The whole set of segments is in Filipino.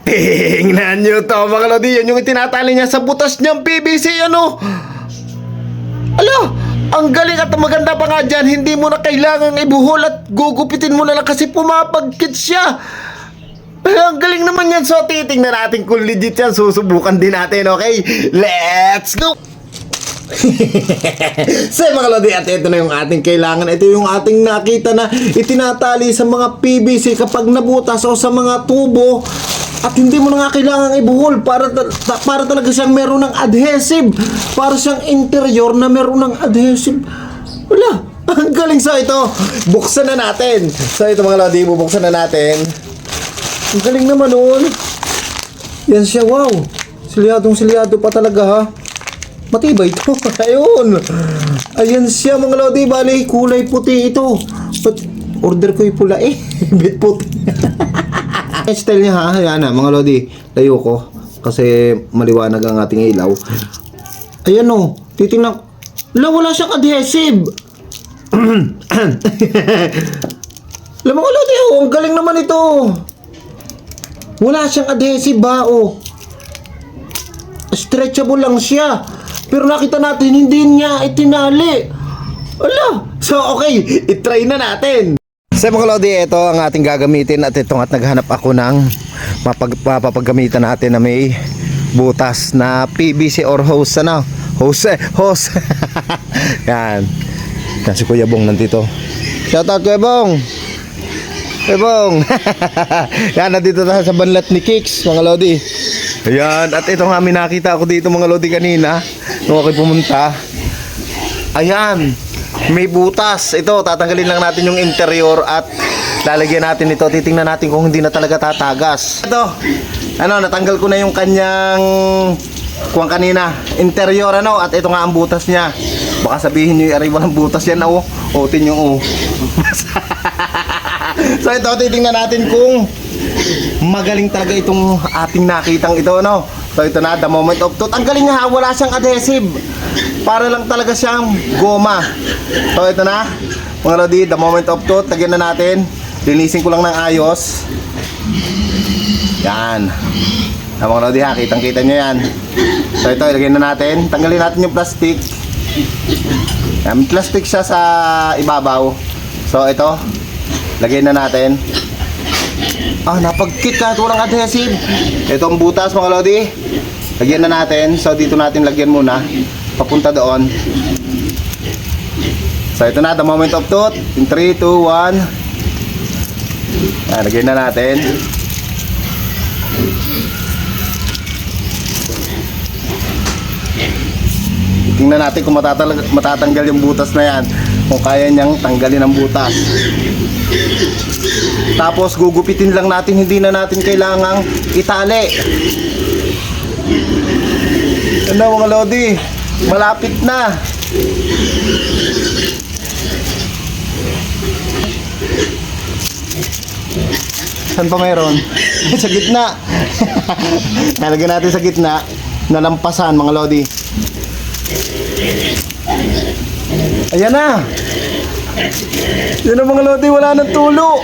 Tingnan nyo to mga lodi. Yan yung itinatali niya sa butas niyang PVC. Ano? Ala, ang galing at maganda pa nga dyan. Hindi mo na kailangang ibuhol at gugupitin mo na lang kasi pumapagkit siya. Ang galing naman yan. So titingnan natin kung legit yan. Susubukan din natin, okay? Let's go! So mga lodi, at ito na yung ating kailangan. Ito yung ating nakita na itinatali sa mga PVC kapag nabutas o sa mga tubo. At hindi mo na nga kailangan ibuhol para talaga siyang meron ng adhesive. Para siyang interior na meron ng adhesive. Wala, ang galing. So ito, buksan na natin. So ito mga lodi, bubuksan na natin. Ang galing naman nun. Yan siya, wow. Silyadong-silyado pa talaga ha. Matibay ito. Ayun. Ayan siya mga lodi. Bali, kulay puti ito. But, order ko yung pula eh. Bit puti. Style niya ha. Ayan na mga lodi. Layo ko. Kasi maliwanag ang ating ilaw. Ayan o. Titingnan. Wala siyang adhesive. Alam mga lodi oh. Ang galing naman ito. Wala siyang adhesive ba oh. Stretchable lang siya. Pero nakita natin, hindi niya itinali. Ala! So, okay. I-try na natin. Sa mga lodi, ito ang ating gagamitin. At ito at naghanap ako ng mapapagamitan natin na may butas na PVC or hose. Ano? Hose. Yan. Yan si Kuya Bong nandito. Shoutout Kuya Bong. Kuya Bong. Yan, nandito tayo sa banlat ni Kicks, mga lodi. Ayan, at ito nga may nakita ako dito mga lodi kanina nung ako'y pumunta. Ayan, may butas. Ito, tatanggalin lang natin yung interior at lalagyan natin ito. Titingnan natin kung hindi na talaga tatagas. Ito, ano, natanggal ko na yung kanyang kuwang kanina, interior ano, at ito nga ang butas niya. Baka sabihin nyo yung ariwa ng butas yan, oh. Otin yung So ito, titingnan natin kung magaling talaga itong ating nakitang ito, no? So ito na, the moment of truth. Ang galing nga, wala siyang adhesive. Para lang talaga siyang goma. So ito na, mga lodi, the moment of truth. Lagyan na natin. Linisin ko lang ng ayos. Yan. Mga lodi ha, kitang-kita nyo yan. So ito, ilagay na natin. Tanggalin natin yung plastic. Yan, may plastic siya sa ibabaw. So ito, lagay na natin. Napagkit kahit walang adhesive. Ito ang butas mga lodi. Lagyan na natin. So dito natin lagyan muna. Papunta doon. So ito na, the moment of truth. In 3, 2, 1. Lagyan na natin. Tingnan natin kung matatanggal yung butas na yan. Kung kaya niyang tanggalin ang butas. Tapos gugupitin lang natin, hindi na natin kailangang itali. Ano mga lodi, malapit na. Saan pa mayroon? Sa gitna. Nalagyan natin sa gitna. Nalampasan mga lodi. Ayan na. Yan ang mga lodi, wala nang tulo.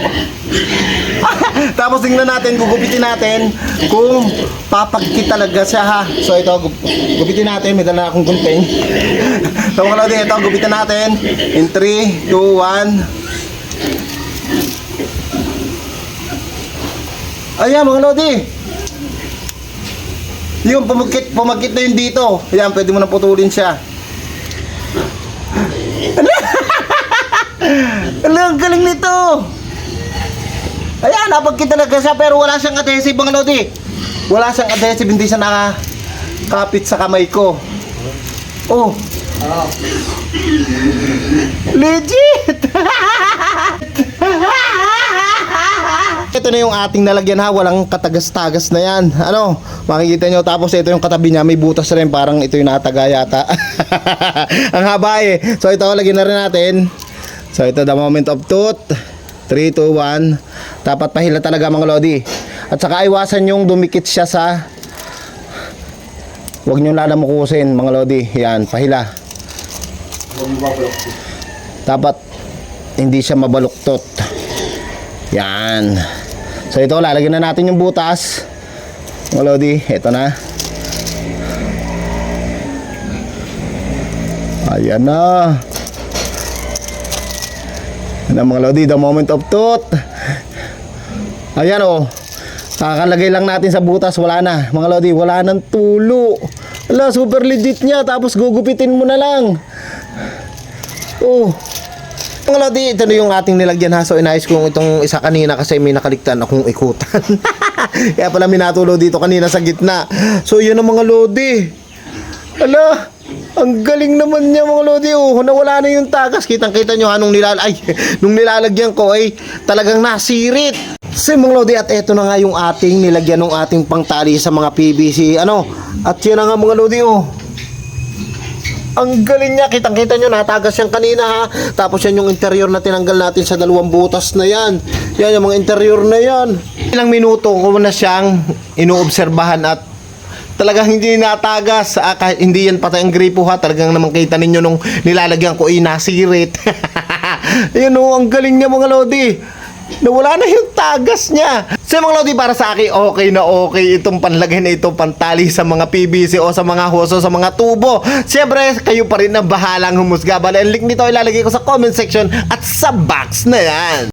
Tapos tingnan natin, gugupitin natin kung papagkit talaga siya ha. So ito, gupitin natin, may dala akong gunting. So mga lodi, ito, gupitin natin. In 3, 2, 1. Ayan mga lodi. Yung pumagkit na yun dito. Ayan, pwede mo na putulin siya. Ang galing nito. Ayan, napagkit talaga siya pero wala siyang adhesive mga lodi. Wala siyang adhesive, hindi siya nakakapit sa kamay ko. Oh. Legit. Ito na yung ating nalagyan ha, walang katagas-tagas na yan. Ano, makikita nyo. Tapos ito yung katabi niya, may butas rin, parang ito yung nataga yata. Ang haba eh. So ito, lagyan na rin natin. So ito, the moment of truth. 3, 2, 1. Dapat pahila talaga mga lodi. At saka iwasan yung dumikit siya sa, huwag nyo lalamukusin mga lodi. Yan, pahila. Dapat hindi siya mabaluktot. Yan. So ito, lalagyan na natin yung butas. Mga Lodi, eto na. Ayan na. Ayan na mga Lodi, the moment of truth. Ayan o. Kakalagay lang natin sa butas, wala na. Mga Lodi, wala nang tulo. Ala, super legit niya. Tapos gugupitin mo na lang. Oh. Mga Lodi, ito na yung ating nilagyan ha. So inayos kong itong isa kanina kasi may nakaligtan akong ikutan. Kaya pala minatulo dito kanina sa gitna. So yun ang mga Lodi. Ala, ang galing naman niya mga Lodi. Oh, nawala na yung tagas. Kitang-kita nyo ha, nung nilalagyan ko ay talagang nasirit. So mga Lodi, at eto na nga yung ating nilagyan ng ating pangtali sa mga PVC. At yun na nga mga Lodi oh. Ang galing niya, kitang-kita nyo, natagas yan kanina ha. Tapos yan yung interior na tinanggal natin sa dalawang butas na yan. Yan yung mga interior na yan. Ilang minuto ko na siyang inuobserbahan at talagang hindi natagas. Kahit hindi yan patay ang gripo ha. Talagang naman kita ninyo nung nilalagyan ko ay nasirit. Ayun oh, ang galing niya mga Lodi. Nawala na yung tagas niya. So mga Lodi, para sa akin okay na okay itong panlagay na ito, pantali sa mga PVC o sa mga hose o sa mga tubo. Siyempre kayo pa rin na bahalang humusga. Bale, ang link nito ilalagay ko sa comment section at sa box na yan.